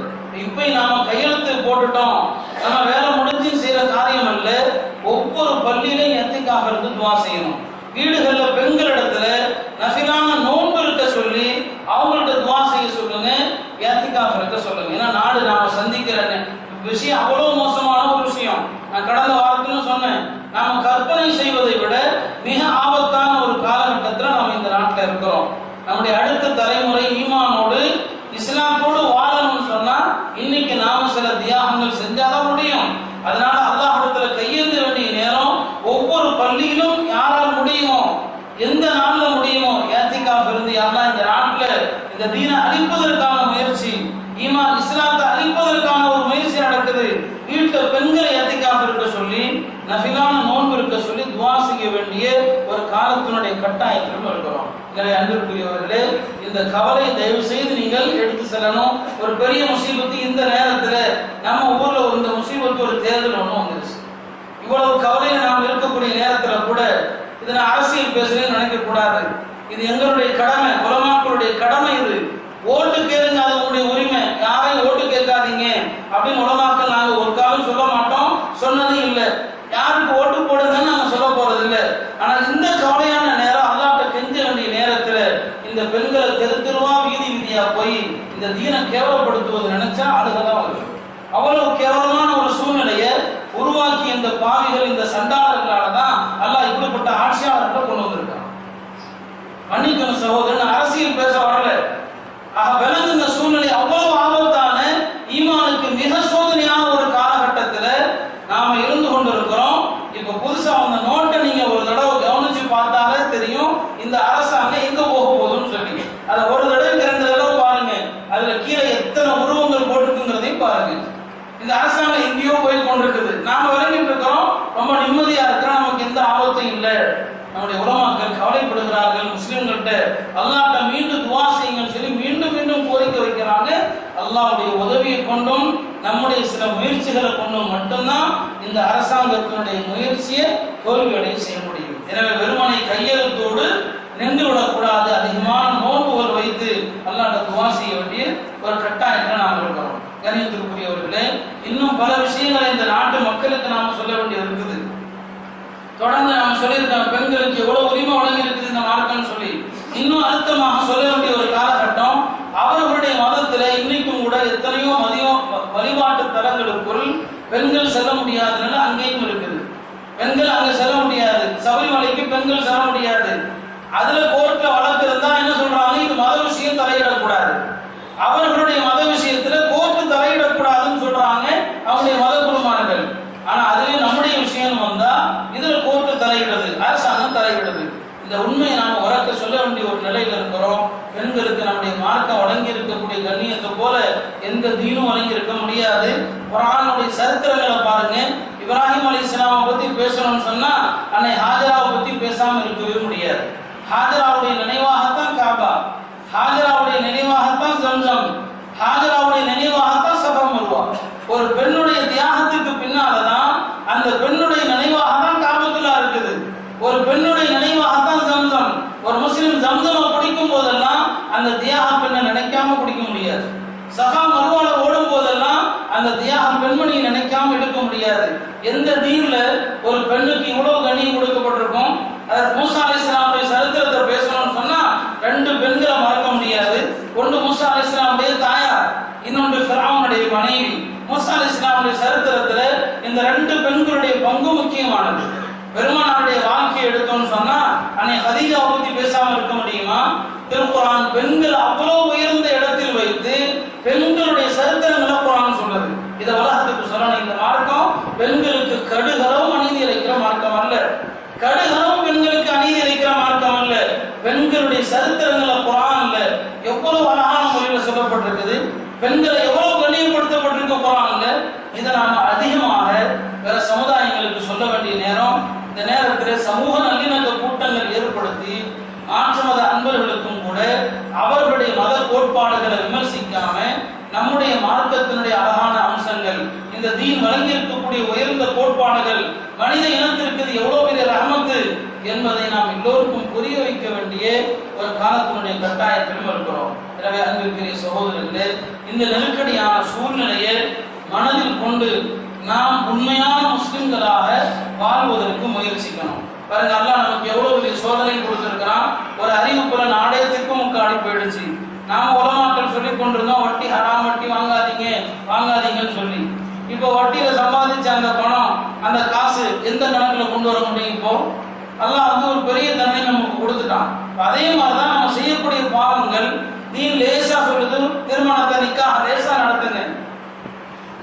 இப்ப நாம கையெழுத்து போட்டுட்டோம், நம்ம வேலை முடிஞ்சு செய்யற காரியம் அல்ல. ஒவ்வொரு பள்ளியிலையும் இஅ்திகாஃப் இருந்து துஆ செய்யணும். வீடுகள்ல பெண்களிடத்துல நஃபிலான நோன்பு இருக்க சொல்லி அவங்கள்ட்ட துஆ செய்ய சொல்லுங்க, இஅ்திகாஃப் இருக்க சொல்லுங்க. ஏன்னா நாடு நாம சந்திக்கிற விஷயம் அவ்வளவு மோசமான ஒரு விஷயம். நான் கடந்த வாரத்திலும் சொன்னேன், நாம கற்பனை செய்வதை விட மிக ஆபத்தான ஒரு காலகட்டத்தில் நாம இந்த நாட்டில் இருக்கிறோம். நம்முடைய அடுத்த தலைமுறை ஈமானோடு இஸ்லாத்தோடு வாழணும்னு சொன்னா இன்னைக்கு நாம சில தியாகங்கள் செஞ்சாதான் முடியும். அதனால அல்லாஹ்விடத்துல கையேந்த வேண்டிய நேரம். ஒவ்வொரு பள்ளியிலும் யாரால் முடியுமோ, எந்த நாள்ல முடியுமோ இஅ்திகாஃப் இருந்து யாரெல்லாம் இந்த நாட்டில் இந்த தீனை அழிப்பதற்கான முயற்சி, ஈமான் இஸ்லாத்தை அழிப்பதற்கான ஒரு முயற்சி நடக்குது. வீட்டில் பெண்களை இஅ்திகாஃப் இருக்க சொல்லி, நஃபிலான நோன்பு இருக்க சொல்லி துஆ செய்ய வேண்டிய ஒரு காலத்தினுடைய கட்டாயத்தில் இருக்கிறோம். எனவே அன்பிற்குரியவர்களே, இந்த கவலை தயவு செய்து நீங்கள் எடுத்து செல்லணும். ஒரு பெரிய முசீபத்து இந்த நேரத்தில் நம்ம ஊர்ல இந்த முசீபத்து ஒரு தேர்தல் ஒன்று வந்துருச்சு. இவ்வளவு கவலையில நாம் இருக்கக்கூடிய நேரத்தில் கூட இதை நான் அரசியல் பேசுறேன்னு நினைக்க கூடாது. இது எங்களுடைய கடமை, உலமாக்களுடைய கடமை. இது ஓட்டு கேளுங்க, அது உங்களுடைய உரிமை. யாரையும் ஓட்டு கேட்காதீங்க அப்படின்னு உலமாக்கள் நாங்கள் ஒரு காலம் சொல்ல மாட்டோம், சொன்னதும் இல்லை. யாருக்கு ஓட்டு போடுங்கன்னு நாங்கள் சொல்ல போறது இல்லை. ஆனா இந்த கவலையான நேரம் அல்லாஹ்ட்ட கெஞ்ச வேண்டிய நேரத்தில் இந்த பெண்களை தெரு தெருவா வீதி வீதியா போய் இந்த தீனை கேவலப்படுத்துவது நினைச்சா அழுகதான் வருது. அவ்வளவு கேவலமான ஒரு சூழ்நிலையை உருவாக்கி இந்த பாவிகள், இந்த சண்டாளர்களால தான் அல்லாஹ் இப்படிப்பட்ட ஆட்சியாளர்களை கொண்டு வந்திருக்கான். மன்னிக்கணும் சகோதரன், அரசியல் பேச வரல. ஆக விளங்குங்க சூழ்நிலை அவ்வளவு ஆபத்தான, ஈமானுக்கு மிக சோதனையான ஒரு காலகட்டத்தில் நாம இருந்து கொண்டிருக்கிறோம். இப்ப புதுசா அந்த நோட்டை நீங்க ஒரு தடவை கவனிச்சு பார்த்தாலே தெரியும் இந்த அரசாங்கம் எங்க போக போகுதுன்னு சொல்லி. அதை நம்முடைய உலமாக்கள் கவலைப்படுகிறார்கள். முஸ்லிம்கள்ட்ட அல்லாஹ்ட்ட மீண்டும் துஆ செய்யுங்கள் சொல்லி மீண்டும் மீண்டும் கோரிக்கை வைக்கிறாங்க. அல்லாஹ்வுடைய உதவியை கொண்டும் நம்முடைய சில முயற்சிகளை கொண்டும் மட்டும்தான் இந்த அரசாங்கத்தினுடைய முயற்சியை தோல்வியடைய செய்ய முடியும். எனவே வெறுமனை கையெழுத்தோடு நின்று விடக்கூடாது. அதிகமான நோன்புகள் வைத்து அல்லாஹ்ட்ட துஆ செய்ய வேண்டிய ஒரு கட்டாயத்தில் நாம் இருக்கிறோம். கண்ணியத்திற்குரியவர்களே, இன்னும் பல விஷயங்களை இந்த நாட்டு மக்களுக்கு நாம் சொல்ல வேண்டியது இருக்குது. தொடர்ந்து நாம் சொல்லியிருக்கோம், பெண்களுக்கு எவ்வளவு உரிமை வழங்கி இருக்குது இந்த மார்க்கம்னு சொல்லி. இன்னும் அழுத்தமாக சொல்ல வேண்டிய ஒரு காலகட்டம், அவர்களுடைய மதத்தில் இன்னைக்கும் கூட எத்தனையோ வழிபாட்டு தலங்களுக்குள் பெண்கள் செல்ல முடியாதுன்னு அங்கேயும் இருக்குது. பெண்கள் அங்க செல்ல முடியாது, சபரிமலைக்கு பெண்கள் செல்ல முடியாது. அதுல கோர்ட்ல வழக்கு இருந்தா என்ன சொல்றாங்க, இது மத விஷயம் தலையிடக்கூடாது. அவர்களுடைய மத விஷயத்துல கோர்ட்டு தலையிடக்கூடாதுன்னு சொல்றாங்க அவங்களுடைய மத குருமானர்கள். ஆனா அதுவே நம்முடைய விஷயம் வந்தா இதுல கோர்ட்டு தலையிடுது, அரசாங்கம் தலையிடுது. இந்த உண்மையை நாம உரக்க சொல்ல வேண்டிய ஒரு நிலையில இருக்கிறோம். பெண்களுக்கு நம்முடைய மார்க்கம் வழங்கி இருக்கக்கூடிய கண்ணியத்தை போல எந்த தீனும் வழங்கி இருக்க முடியாது. குர்ஆனுடைய சரித்திரங்களை பாருங்க. இப்ராஹிம் அலைஹிஸ்ஸலாமை பத்தி பேசணும்னு சொன்னா அன்னை ஹாஜராவை பத்தி பேசாம இருக்கவே முடியாது. ஹாஜராவுடைய நினைவாகத்தான் காபா, ஹாஜராவுடைய நினைவாகத்தான் ஜம்சம், ஹாஜராவுடைய நினைவாகத்தான் சஃபா மர்வா. ஒரு பெண்ணுடைய தியாகத்துக்கு பின்னால்தான் அந்த பெண்ணுடைய நினைவாக தான் காபத்துல்லா இருக்குது. ஒரு பெண்ணுடைய நினைவாகத்தான் ஜம்சம். ஒரு முஸ்லிம் ஜம்சமை குடிக்கும் போதெல்லாம் அந்த தியாக பெண்ணை நினைக்காம குடிக்க முடியாது. சஃபா மர்வால ஓடும் போதெல்லாம் அந்த தியாக பெண்மணியை நினைக்காம எடுக்க முடியாது. எந்த தீன்ல ஒரு பெண்ணுக்கு இவ்வளவு கண்ணியம் கொடுக்கப்பட்டிருக்கும். மூசா அலைஹிஸ்ஸலாமுடைய சரித்திரத்தை பேசணும்னு சொன்னா ரெண்டு பெண்களை மறக்க முடியாது. ஒன்று மூசா அலைஹிஸ்ஸலாமுடைய தாயார், இன்னொன்று ஃபிரௌனுடைய மனைவி. மூசா அலைஹிஸ்ஸலாமுடைய சரித்திரத்துல இந்த ரெண்டு பெண்களுடைய பங்கு முக்கியமானது. பெருமானாருடைய வாழ்க்கையை எடுத்தோம்னு சொன்னா அன்னை ஹதீஜாவை பத்தி பேசாம இருக்க முடியுமா? திருக்குர்ஆன் பெண்கள் அவ்வளவு உயர்ந்த இடத்தில் வைத்து பெண்களுடைய சரித்திரங்களை குர்ஆன் சொல்லுது. இதை உலகத்துக்கு சொல்லணும். இந்த மார்க்கம் பெண்களுக்கு கடுகளவும் அநீதி இழைக்கிற மார்க்கம் அல்ல. கடுகளவும் பெண்களுக்கு அநீதி இழைக்கிற மார்க்கம் அல்ல. பெண்களுடைய சரித்திரங்களை குர்ஆன்ல எவ்வளவு அழகான முறையில சொல்லப்பட்டிருக்குது. பெண்களை எவ்வளவு கண்ணியப்படுத்தப்பட்டிருக்க குர்ஆன்ல. இதை நாம அதிகமாக வேற சமுதாயங்களுக்கு சொல்ல வேண்டிய நேரம். இந்த நேரத்தில் சமூக நல்லிணக்க கூட்டங்கள் ஏற்படுத்தி மாற்று மத அன்பர்களுக்கும் கூட அவர்களுடைய மத கோட்பாடுகளை விமர்சிக்காம நம்முடைய மார்க்கத்தினுடைய அழகான அம்சங்கள், இந்த தீன் வழங்கி இருக்கக்கூடிய உயர்ந்த கோட்பாடுகள் மனித இனத்திற்கு எவ்வளவு பெரிய ரஹமத்து என்பதை நாம் எல்லோருக்கும் புரிய வைக்க வேண்டிய ஒரு காலத்தினுடைய கட்டாயத்திலும் இருக்கிறோம். எனவே அன்பிற்குரிய சகோதரர்களே, இந்த நெருக்கடியான சூழ்நிலையை மனதில் கொண்டு நாம் உண்மையான முஸ்லிம்களாக வாழ்வதற்கு முயற்சிக்கணும். பாருங்க, அல்லாஹ் நமக்கு எவ்வளவு பெரிய சோதனை கொடுத்திருக்கிறான். ஒரு அறிவிப்புல நாடே திக்குமுக்காடி போயிடுச்சு. நாம உலமாக்கள் சொல்லி கொண்டிருந்தோம், வட்டி ஹராம், வட்டி வாங்காதீங்க வாங்காதீங்கன்னு சொல்லி. இப்போ வட்டியில சம்பாதிச்ச அந்த பணம், அந்த காசு எந்த கணக்குல கொண்டு வர முடியும்? இப்போ அல்லாஹ் வந்து ஒரு பெரிய தண்டனை நமக்கு கொடுத்துட்டான். அதே மாதிரிதான் நம்ம செய்யக்கூடிய பாவங்கள். நீ லேசா சொல்லுது, திருமணத்தை நிக்காஹ் லேசா நடத்துங்க.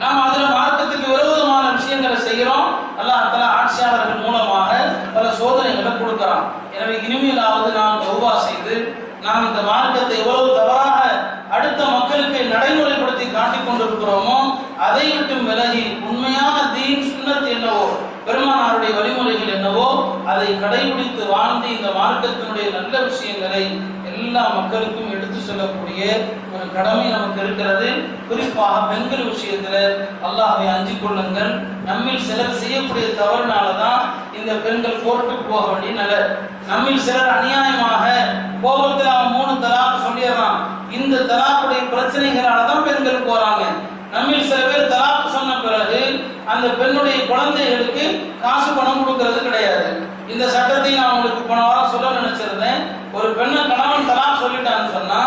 நாம் அதுல மார்க்கத்துக்கு விரோதமான விஷயங்களை செய்கிறோம். அல்லாஹ் தஆலா ஆட்சியாளர்கள் மூலமாக பல சோதனைகளை கொடுக்கிறான். எனவே இனிமேலாவது நாம் தௌபா செய்து நாம் இந்த மார்க்கத்தை எவ்வளவு தவறாக அடுத்த மக்களுக்கு நடைமுறைப்படுத்தி காட்டிக் கொண்டிருக்கிறோமோ அதை விட்டு விலகி உண்மையான தீன் சுன்னத் என்னவோ, பெருமானாருடைய வழிமுறைகள் என்னவோ அதை கடைபிடித்து வாழ்ந்து இந்த மார்க்கத்தினுடைய நல்ல விஷயங்களை எல்லா மக்களுக்கும் எடுத்து சொல்லக்கூடிய ஒரு கடமை நமக்கு இருக்கிறது. குறிப்பாக பெண்கள் விஷயத்துல அல்லாஹ்வை அஞ்சிக் கொள்ளுங்கள். நம்மில் சிலர் செய்யக்கூடிய தவறுனாலதான் இந்த பெண்கள் கோர்ட்டுக்கு போக வேண்டிய நிலை. நம்மில் சிலர் அநியாயமாக கோபத்தில் அவன் 3 தலாக் சொல்லிடுறான். இந்த தலாக்குடைய பிரச்சனைகளாலதான் பெண்கள் போறாங்க. நம்மில் சில பேர் தலாக் சொன்ன பிறகு அந்த பெண்ணுடைய குழந்தைகளுக்கு காசு பணம் கொடுக்கறது கிடையாது. இந்த சட்டத்தை நான் உங்களுக்கு போன வாரம் சொல்ல நினைச்சிருந்தேன். ஒரு பெண்ணை கணவன் தலாக் சொல்லிட்டான்னு சொன்னா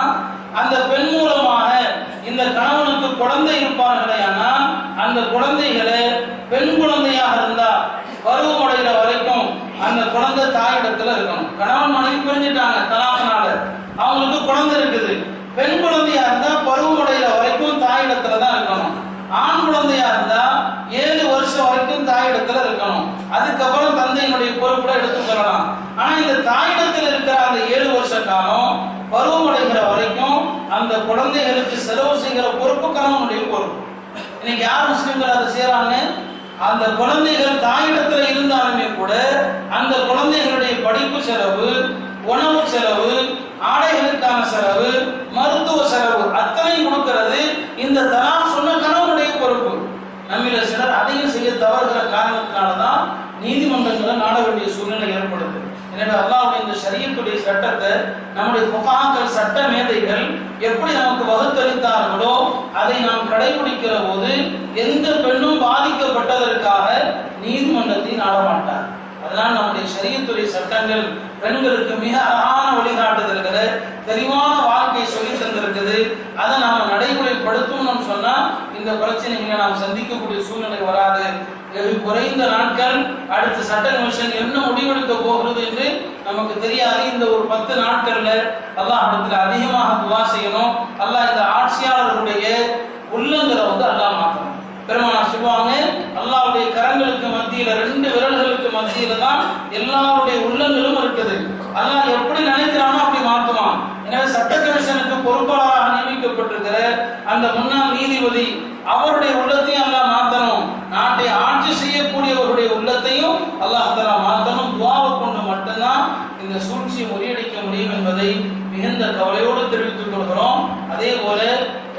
அந்த பெண் மூலமாக இந்த கணவனுக்கு குழந்தை இருப்பார்களே, ஆனால் அந்த குழந்தைகளை பெண் குழந்தையாக இருந்தா பருவமடைகிற வரைக்கும் அந்த குழந்தை தாயிடத்துல இருக்கணும். கணவன் மனைவி பிரிஞ்சிட்டாங்க தலாக்னால, அவங்களுக்கு குழந்தை இருக்குது. பெண் குழந்தையா இருந்தா பருவமடைகிற வரைக்கும் தாயிடத்துலதான் இருக்கணும். ஆண் குழந்தையா இருந்தா 7 வருஷம் வரைக்கும் தாயிடத்துல இருக்கணும். அதுக்கப்புறம் தந்தையினுடைய பொறுப்புல எடுத்துக்கொள்ளலாம். ஆனா இந்த தாயிடத்தில் இருக்கிற அந்த 7 வருஷ காலம் பருவமடைகிற வரைக்கும் அந்த குழந்தைகளுக்கு செலவு செய்கிற பொறுப்பு கணவனுடைய பொறுப்பு. இன்னைக்கு யார் முஸ்லிம்கள் அதை செய்யறாங்க? அந்த குழந்தைகள் தாயிடத்துல இருந்தாலுமே கூட அந்த குழந்தைகளுடைய படிப்பு செலவு, உணவு செலவு, ஆடைகளுக்கான செலவு, மருத்துவ செலவு அத்தனை கொடுக்கிறது இந்த தலாக் சொன்ன கணவனுடைய பொறுப்பு. நம்மில சிலர் அதையும் செய்ய தவறுகிற காரணத்தினாலதான் நீதிமன்றங்களை நாட வேண்டிய சூழ்நிலை ஏற்படுது. எனவே அல்லாஹ்வுடைய இந்த ஷரியத்துடைய சட்டத்தை நம்முடைய ஃபுகாஹாக்கள், சட்ட மேதைகள் எப்படி நமக்கு வகுத்தளித்தார்களோ அதை நாம் கடைபிடிக்கிற போது எந்த பெண்ணும் பாதிக்கப்பட்டதற்காக நீதிமன்றத்தை நாடமாட்டார். அதனால் நம்முடைய ஷரியத்துடைய சட்டங்கள் பெண்களுக்கு மிக அழகான வழிகாட்டுதல்களை, தெளிவான வாழ்க்கையை சொல்லி தந்திருக்குது. அதை நாம நடைமுறைப்படுத்தணும்னு சொன்னா இந்த பிரச்சனைகளை நாம் சந்திக்கக்கூடிய சூழ்நிலை வராது. குறைந்த நாட்கள் அடுத்த சட்ட கமிஷன் என்ன முடிவெடுக்க போகிறது என்று நமக்கு தெரியாது. இந்த ஒரு 10 நாட்கள்ல அல்லாஹ் இடத்துல அதிகமாக துவா செய்யணும். அல்லாஹ் இந்த ஆட்சியாளர்களுடைய உள்ளங்களை அல்லாஹ் மாற்றணும். பெருமானார் சொல்லுவாங்க, அல்லாஹ்வுடைய கரங்களுக்கு மத்தியில 2 விரல்களுக்கு மத்தியில தான் எல்லாருடைய உள்ளங்களும் இருக்குது. அல்லாஹ் எப்படி நினைக்கிறானோ அப்படி மாற்றுவான். எனவே சட்ட கமிஷனுக்கு பொறுப்பாளராக நியமிக்கப்பட்டிருக்கிற அந்த முன்னாள் நீதிபதி அவருடைய உள்ளத்தையும் அல்லாஹ் மாற்றணும். நாட்டை ஆட்சி செய்யக்கூடியவருடைய உள்ளத்தையும் அல்லாஹ் தஆலா மாற்றணும். துஆவை கொண்டு மட்டும்தான் இந்த சூழ்ச்சியை முறியடிக்க முடியும் என்பதை மிகுந்த கவலையோடு தெரிவித்துக் கொள்கிறோம். அதே போல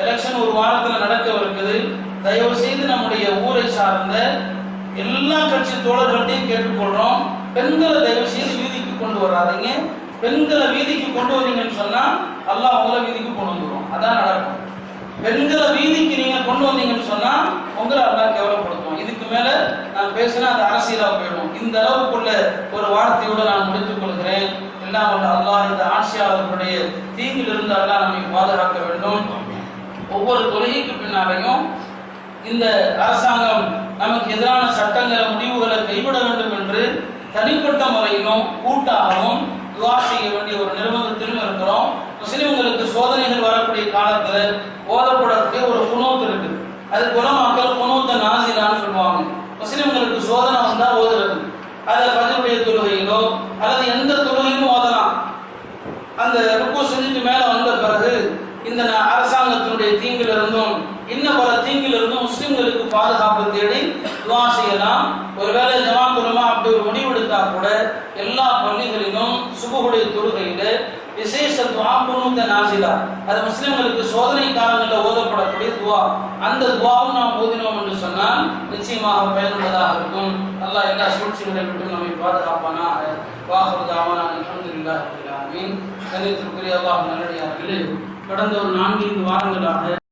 எலெக்ஷன் ஒரு வாரத்தில் நடக்கவிருக்குது. தயவு செய்து நம்முடைய ஊரை சார்ந்த எல்லா கட்சி தோழர்கள்ட்டையும் கேட்டுக்கொள்றோம், பெண்களை தயவு செய்து வீதிக்கு கொண்டு வராதீங்க. பெண்களை வீதிக்கு கொண்டு வந்தீங்கன்னு சொன்னா அல்லாஹ் உங்களை வீதிக்கு கொண்டு வந்துடும். அதான் நடக்கும். பெண்களை வீதிக்கு நீங்க கொண்டு வந்தீங்கன்னு சொன்னா உங்களை அல்லாஹ் கேவலப்படுத்தும். இதுக்கு மேல நான் பேசினா அது அரசியலா போயிடும். இந்த அளவுக்குள்ள ஒரு வார்த்தையோடு நான் முடித்துக் கொள்கிறேன். எல்லாம் வல்ல அல்லாஹ் இந்த ஆட்சியாளர்களுடைய தீங்கிலிருந்து அல்லாஹ் நம்மை பாதுகாக்க வேண்டும். ஒவ்வொரு தொழுகைக்கு பின்னாலையும் இந்த அரசாங்கம் நமக்கு எதிரான சட்டங்களை, முடிவுகளை கைவிட வேண்டும் என்று தனிப்பட்ட முறையிலும் கூட்டாகவும் துஆ செய்ய வேண்டிய ஒரு நிர்பந்தத்திலும் இருக்கிறோம். முஸ்லிம்களுக்கு சோதனைகள் வரக்கூடிய காலத்தில் ஓதப்படக்கூடிய ஒரு குனூத் இருக்கு. அது உலமாக்கள் குனூத்த நாசிலான்னு சொல்லுவாங்க. முஸ்லிம்களுக்கு சோதனை வந்தா ஓதுறது. அதை ஃபஜ்ருடைய தொழுகையிலோ அல்லது எந்த தொழுகையிலும் ஓதலாம். அந்த ருக்கு செஞ்சுட்டு மேல வந்த பிறகு இந்த அரசாங்கத்தினுடைய தீங்கிலிருந்தும் இன்னும் பல தீங்கிலிருந்தும் முஸ்லிம்களுக்கு பாதுகாப்பு தேடி துஆ செய்யலாம். ஒருவேளை ஜமாத் உலமா அப்படி ஒரு முடிவெடுத்தா கூட எல்லா பள்ளிகளிலும் சுபஹுடைய தொழுகையில விசேஷ துஆ குனூத் நாசிலா, அது முஸ்லிம்களுக்கு சோதனை காலங்களில் ஓதப்படக்கூடிய துஆ. அந்த துஆவும் நாம் ஓதினோம் என்று சொன்னால் நிச்சயமாக பயனுள்ளதாக இருக்கும். அல்லாஹ் எல்லா சூழ்ச்சிகளை விட்டு நம்மை பாதுகாப்பானாக. வாஹிரு தஅவானா அல்ஹம்துலில்லாஹி ரப்பில் ஆலமீன். கண்ணியத்திற்குரிய அல்லாஹ் நல்லடியார்களே, கடந்த ஒரு 4-5 வாரங்களாக